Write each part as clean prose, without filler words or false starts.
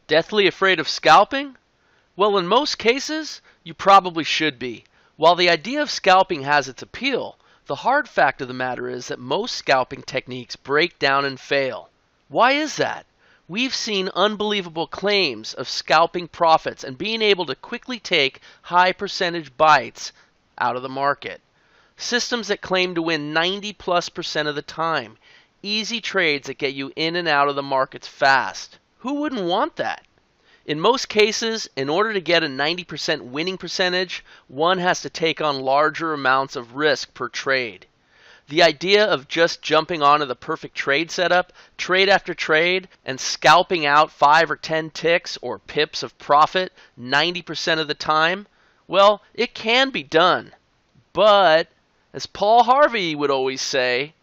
Deathly afraid of scalping? Well, in most cases, you probably should be. While the idea of scalping has its appeal, the hard fact of the matter is that most scalping techniques break down and fail. Why is that? We've seen unbelievable claims of scalping profits and being able to quickly take high percentage bites out of the market. Systems that claim to win 90+% of the time. Easy trades that get you in and out of the markets fast. Who wouldn't want that? In most cases, in order to get a 90% winning percentage, one has to take on larger amounts of risk per trade. The idea of just jumping onto the perfect trade setup, trade after trade, and scalping out 5 or 10 ticks or pips of profit 90% of the time, well, it can be done. But, as Paul Harvey would always say,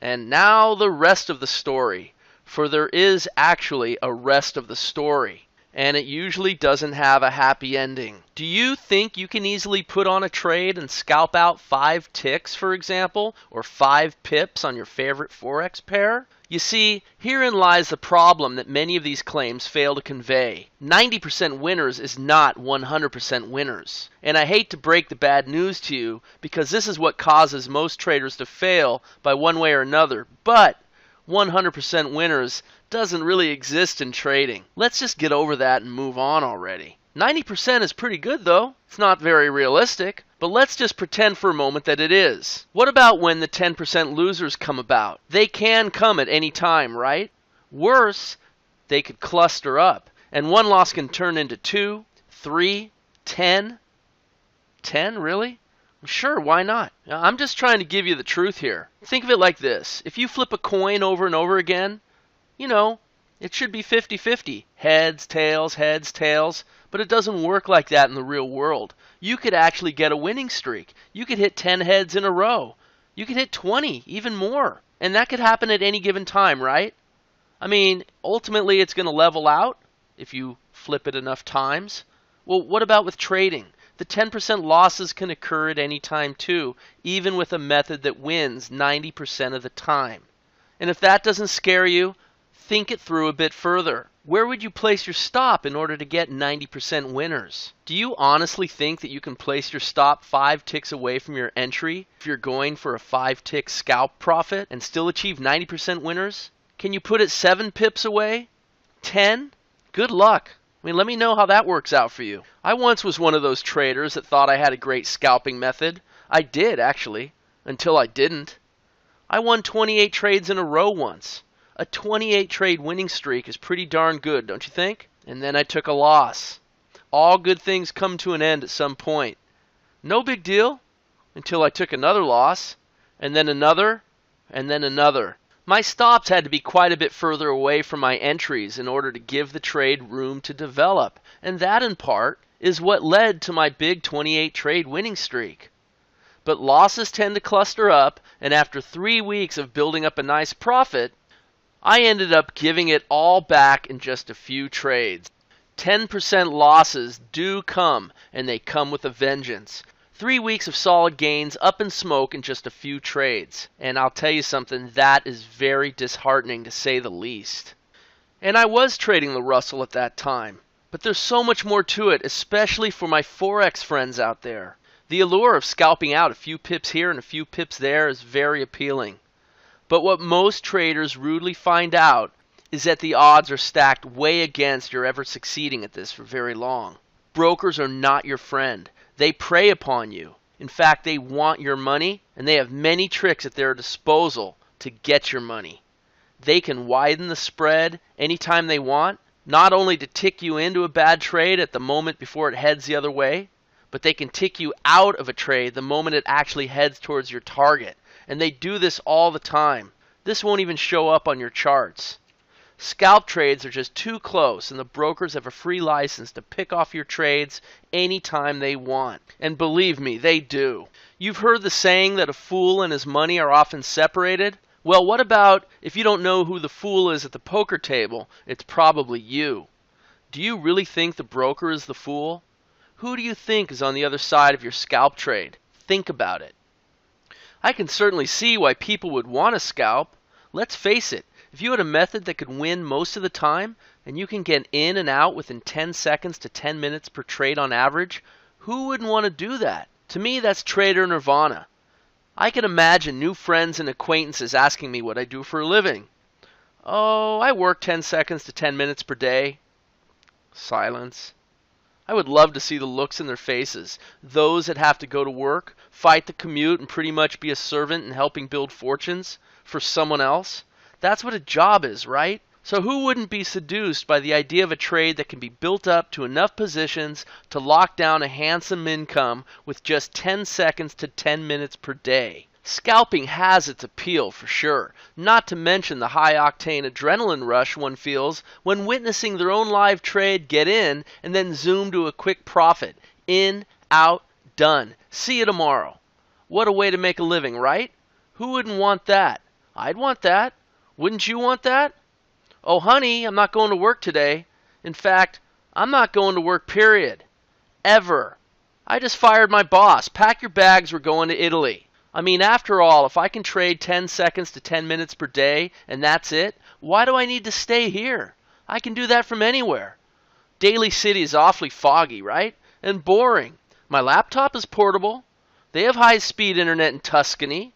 and now the rest of the story, for there is actually a rest of the story. And it usually doesn't have a happy ending. Do you think you can easily put on a trade and scalp out 5 ticks, for example, or 5 pips on your favorite Forex pair? You see, herein lies the problem that many of these claims fail to convey. 90% winners is not 100% winners. And I hate to break the bad news to you, because this is what causes most traders to fail by one way or another. But 100% winners doesn't really exist in trading. Let's just get over that and move on already. 90% is pretty good though. It's not very realistic, but let's just pretend for a moment that it is. What about when the 10% losers come about? They can come at any time, right? Worse, they could cluster up, and one loss can turn into 2, 3, 10. 10, really? Sure, why not? I'm just trying to give you the truth here. Think of it like this. If you flip a coin over and over again, you know, it should be 50-50. Heads, tails, but it doesn't work like that in the real world. You could actually get a winning streak. You could hit 10 heads in a row. You could hit 20, even more. And that could happen at any given time, right? I mean, ultimately it's going to level out if you flip it enough times. Well, what about with trading? The 10% losses can occur at any time too, even with a method that wins 90% of the time. And if that doesn't scare you, think it through a bit further. Where would you place your stop in order to get 90% winners? Do you honestly think that you can place your stop 5 ticks away from your entry if you're going for a 5-tick scalp profit and still achieve 90% winners? Can you put it 7 pips away? 10? Good luck. I mean, let me know how that works out for you. I once was one of those traders that thought I had a great scalping method. I did, actually, until I didn't. I won 28 trades in a row once. A 28 trade winning streak is pretty darn good, don't you think? And then I took a loss. All good things come to an end at some point. No big deal until I took another loss, and then another, and then another. My stops had to be quite a bit further away from my entries in order to give the trade room to develop, and that in part is what led to my big 28 trade winning streak. But losses tend to cluster up, and after 3 weeks of building up a nice profit, I ended up giving it all back in just a few trades. 10% losses do come, and they come with a vengeance. 3 weeks of solid gains up in smoke in just a few trades. And I'll tell you something, that is very disheartening to say the least. And I was trading the Russell at that time. But there's so much more to it, especially for my Forex friends out there. The allure of scalping out a few pips here and a few pips there is very appealing. But what most traders rudely find out is that the odds are stacked way against your ever succeeding at this for very long. Brokers are not your friend. They prey upon you. In fact, they want your money, and they have many tricks at their disposal to get your money. They can widen the spread anytime they want, not only to tick you into a bad trade at the moment before it heads the other way, but they can tick you out of a trade the moment it actually heads towards your target. And they do this all the time. This won't even show up on your charts. Scalp trades are just too close, and the brokers have a free license to pick off your trades anytime they want. And believe me, they do. You've heard the saying that a fool and his money are often separated? Well, what about if you don't know who the fool is at the poker table? It's probably you. Do you really think the broker is the fool? Who do you think is on the other side of your scalp trade? Think about it. I can certainly see why people would want to scalp. Let's face it, if you had a method that could win most of the time, and you can get in and out within 10 seconds to 10 minutes per trade on average, who wouldn't want to do that? To me, that's trader nirvana. I can imagine new friends and acquaintances asking me what I do for a living. Oh, I work 10 seconds to 10 minutes per day. Silence. I would love to see the looks in their faces. Those that have to go to work, fight the commute, and pretty much be a servant in helping build fortunes for someone else. That's what a job is, right? So who wouldn't be seduced by the idea of a trade that can be built up to enough positions to lock down a handsome income with just 10 seconds to 10 minutes per day? Scalping has its appeal for sure, not to mention the high-octane adrenaline rush one feels when witnessing their own live trade get in and then zoom to a quick profit. In, out, done. See you tomorrow. What a way to make a living, right? Who wouldn't want that? I'd want that. Wouldn't you want that? Oh, honey, I'm not going to work today. In fact, I'm not going to work, period. Ever. I just fired my boss. Pack your bags, we're going to Italy. I mean, after all, if I can trade 10 seconds to 10 minutes per day and that's it, why do I need to stay here? I can do that from anywhere. Daly City is awfully foggy, right? And boring. My laptop is portable. They have high-speed internet in Tuscany,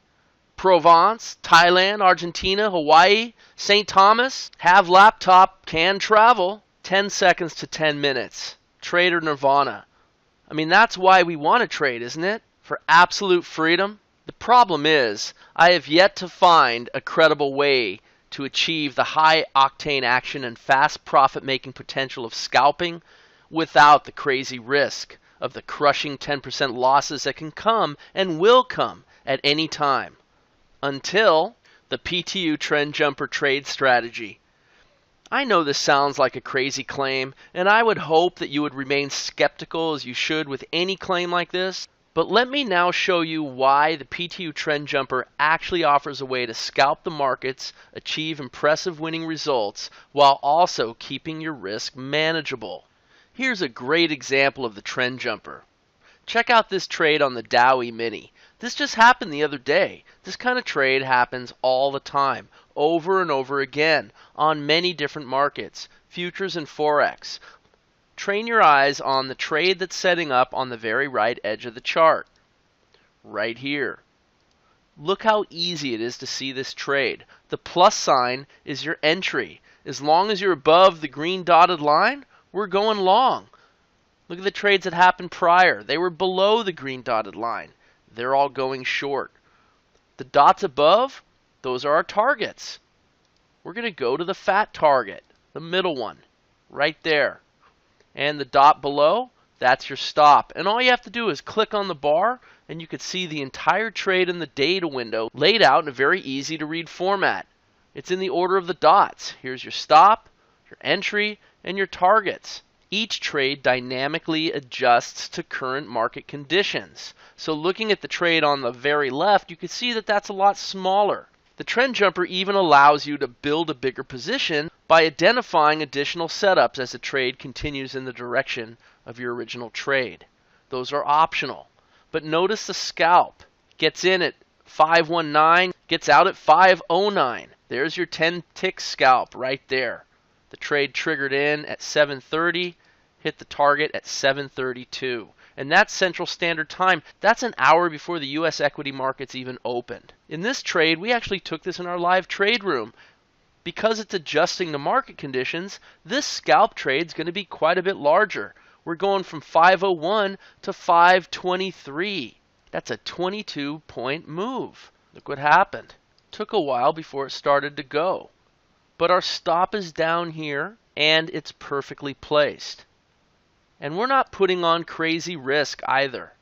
Provence, Thailand, Argentina, Hawaii, St. Thomas. Have laptop, can travel. 10 seconds to 10 minutes. Trader nirvana. I mean, that's why we want to trade, isn't it? For absolute freedom. The problem is, I have yet to find a credible way to achieve the high-octane action and fast profit-making potential of scalping without the crazy risk of the crushing 10% losses that can come and will come at any time. Until the PTU trend jumper trade strategy. I know this sounds like a crazy claim, and I would hope that you would remain skeptical as you should with any claim like this. But let me now show you why the PTU trend jumper actually offers a way to scalp the markets, achieve impressive winning results, while also keeping your risk manageable. Here's a great example of the trend jumper. Check out this trade on the Dow E-mini. This just happened the other day. This kind of trade happens all the time, over and over again, on many different markets, futures and Forex. Train your eyes on the trade that's setting up on the very right edge of the chart. Right here. Look how easy it is to see this trade. The plus sign is your entry. As long as you're above the green dotted line, we're going long. Look at the trades that happened prior. They were below the green dotted line. They're all going short. The dots above, those are our targets. We're going to go to the fat target, the middle one, right there. And the dot below, that's your stop. And all you have to do is click on the bar, and you can see the entire trade in the data window laid out in a very easy to read format. It's in the order of the dots. Here's your stop, your entry, and your targets. Each trade dynamically adjusts to current market conditions. So looking at the trade on the very left, you can see that that's a lot smaller. The trend jumper even allows you to build a bigger position by identifying additional setups as the trade continues in the direction of your original trade. Those are optional. But notice the scalp. Gets in at 519, gets out at 509. There's your 10 tick scalp right there. The trade triggered in at 7:30, hit the target at 7:32. And that's Central Standard Time. That's an hour before the U.S. equity markets even opened. In this trade, we actually took this in our live trade room. Because it's adjusting to market conditions, this scalp trade is going to be quite a bit larger. We're going from 501 to 523. That's a 22-point move. Look what happened. Took a while before it started to go. But our stop is down here, and it's perfectly placed. And we're not putting on crazy risk either.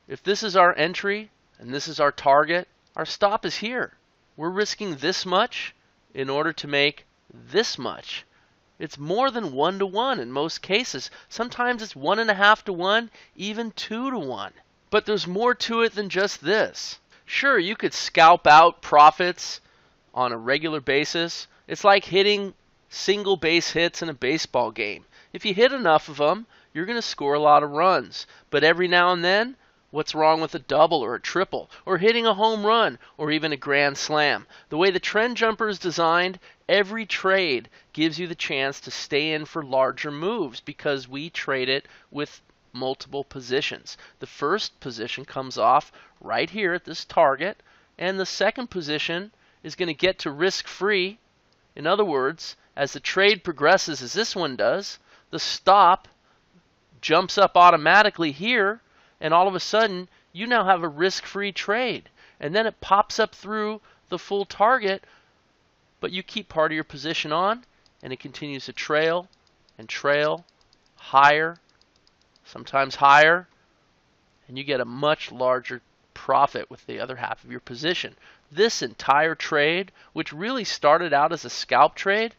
If this is our entry, and this is our target, our stop is here. We're risking this much in order to make this much. It's more than 1 to 1 in most cases. Sometimes it's 1.5 to 1, even 2 to 1. But there's more to it than just this. Sure, you could scalp out profits on a regular basis. It's like hitting single base hits in a baseball game. If you hit enough of them, you're going to score a lot of runs. But every now and then, What's wrong with a double or a triple, or hitting a home run, or even a grand slam? The way the trend jumper is designed, every trade gives you the chance to stay in for larger moves because we trade it with multiple positions. The first position comes off right here at this target, and the second position is going to get to risk-free. In other words, as the trade progresses, as this one does, the stop jumps up automatically here, and all of a sudden you now have a risk-free trade. And then it pops up through the full target, but you keep part of your position on, and it continues to trail and trail higher, sometimes higher, and you get a much larger profit with the other half of your position. This entire trade, which really started out as a scalp trade,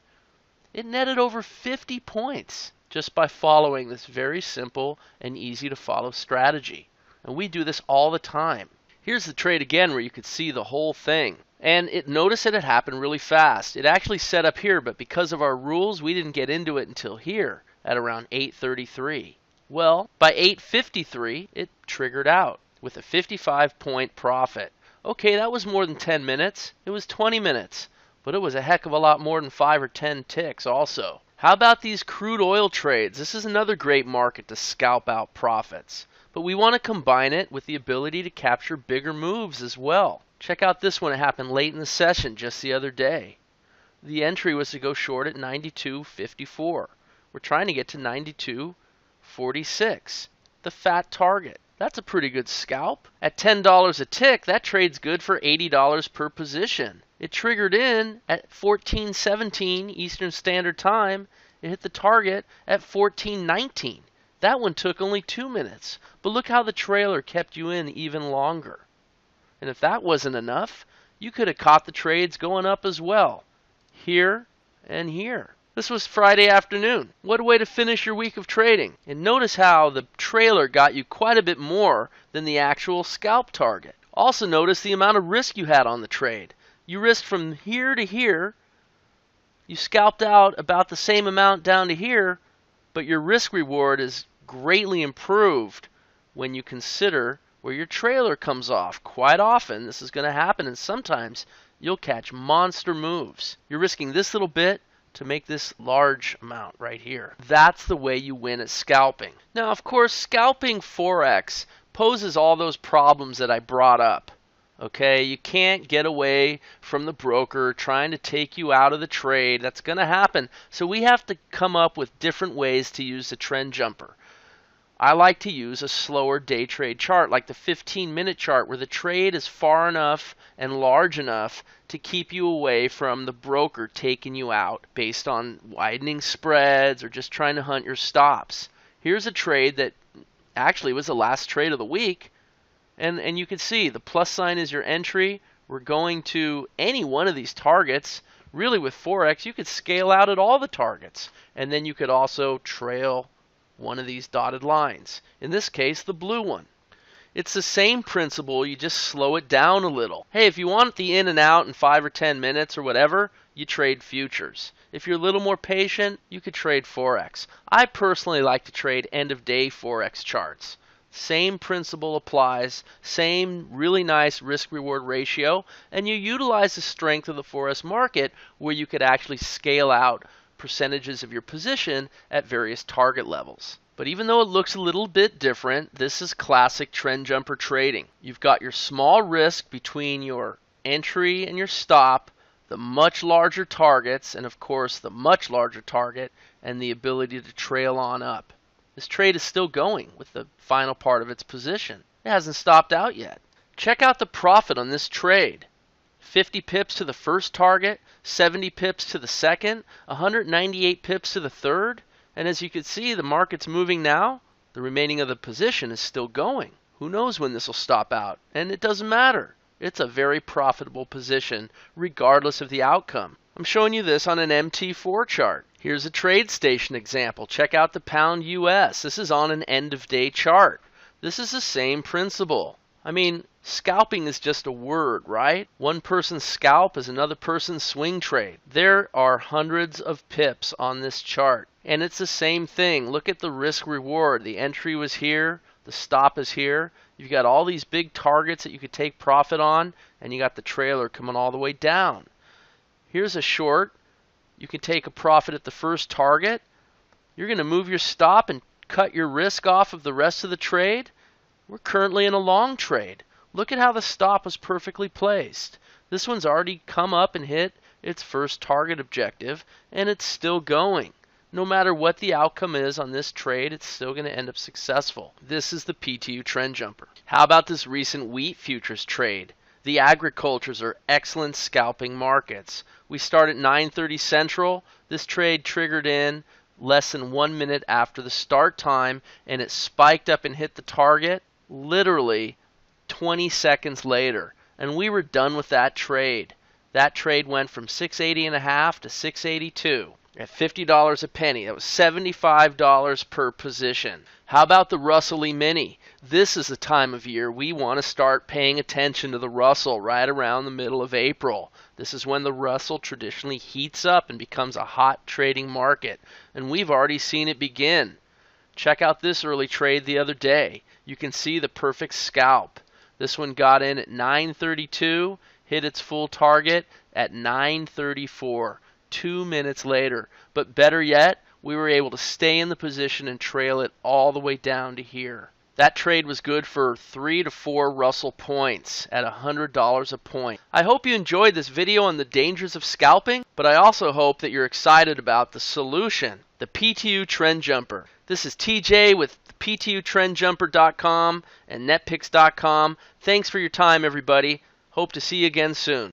it netted over 50 points just by following this very simple and easy to follow strategy. And we do this all the time. Here's the trade again where you could see the whole thing. And notice that it happened really fast. It actually set up here, but because of our rules, we didn't get into it until here at around 8:33. Well, by 8:53, it triggered out with a 55-point profit. Okay, that was more than 10 minutes. It was 20 minutes. But it was a heck of a lot more than 5 or 10 ticks also. How about these crude oil trades? This is another great market to scalp out profits. But we want to combine it with the ability to capture bigger moves as well. Check out this one. It happened late in the session just the other day. The entry was to go short at 92.54. We're trying to get to 92.46, the fat target. That's a pretty good scalp. At $10 a tick, that trade's good for $80 per position. It triggered in at 14:17 Eastern Standard Time. It hit the target at 14:19. That one took only 2 minutes. But look how the trailer kept you in even longer. And if that wasn't enough, you could have caught the trades going up as well. Here and here. This was Friday afternoon. What a way to finish your week of trading. And notice how the trailer got you quite a bit more than the actual scalp target. Also notice the amount of risk you had on the trade. You risked from here to here. You scalped out about the same amount down to here, but your risk reward is greatly improved when you consider where your trailer comes off. Quite often this is going to happen, and sometimes you'll catch monster moves. You're risking this little bit to make this large amount right here. That's the way you win at scalping. Now, of course, scalping Forex poses all those problems that I brought up. Okay, you can't get away from the broker trying to take you out of the trade. That's going to happen. So we have to come up with different ways to use the trend jumper. I like to use a slower day trade chart, like the 15-minute chart, where the trade is far enough and large enough to keep you away from the broker taking you out based on widening spreads or just trying to hunt your stops. Here's a trade that actually was the last trade of the week, and you can see the plus sign is your entry. We're going to any one of these targets. Really, with Forex, you could scale out at all the targets, and then you could also trail one of these dotted lines. In this case, the blue one. It's the same principle, you just slow it down a little. Hey, if you want the in and out in 5 or 10 minutes or whatever, you trade futures. If you're a little more patient, you could trade Forex. I personally like to trade end-of-day Forex charts. Same principle applies, same really nice risk-reward ratio, and you utilize the strength of the Forex market where you could actually scale out percentages of your position at various target levels. But even though it looks a little bit different, this is classic trend jumper trading. You've got your small risk between your entry and your stop, the much larger targets, and of course the much larger target, and the ability to trail on up. This trade is still going with the final part of its position. It hasn't stopped out yet. Check out the profit on this trade. 50 pips to the first target, 70 pips to the second, 198 pips to the third, and as you can see, the market's moving now. The remaining of the position is still going. Who knows when this will stop out? And it doesn't matter. It's a very profitable position regardless of the outcome. I'm showing you this on an MT4 chart. Here's a TradeStation example. Check out the pound US. This is on an end of day chart. This is the same principle. I mean, scalping is just a word, right? One person's scalp is another person's swing trade. There are hundreds of pips on this chart, and it's the same thing. Look at the risk reward. The entry was here, The stop is here. You've got all these big targets that you could take profit on, and you got the trailer coming all the way down. Here's a short. You can take a profit at the first target. You're going to move your stop and cut your risk off of the rest of the trade. We're currently in a long trade. Look at how the stop was perfectly placed. This one's already come up and hit its first target objective, and it's still going. No matter what the outcome is on this trade, it's still going to end up successful. This is the PTU trend jumper. How about this recent wheat futures trade? The agricultures are excellent scalping markets. We start at 9:30 Central. This trade triggered in less than 1 minute after the start time, and it spiked up and hit the target literally 20 seconds later. And we were done with that trade. That trade went from 680.5 to 682 at $50 a penny. That was $75 per position. How about the Russell E-mini? This is the time of year we want to start paying attention to the Russell right around the middle of April. This is when the Russell traditionally heats up and becomes a hot trading market, and we've already seen it begin. Check out this early trade the other day. You can see the perfect scalp. This one got in at 9:32, hit its full target at 9:34, 2 minutes later. But better yet, we were able to stay in the position and trail it all the way down to here. That trade was good for 3 to 4 Russell points at $100 a point. I hope you enjoyed this video on the dangers of scalping, but I also hope that you're excited about the solution, the PTU Trend Jumper. This is TJ with PTUTrendJumper.com and NetPicks.com. Thanks for your time, everybody. Hope to see you again soon.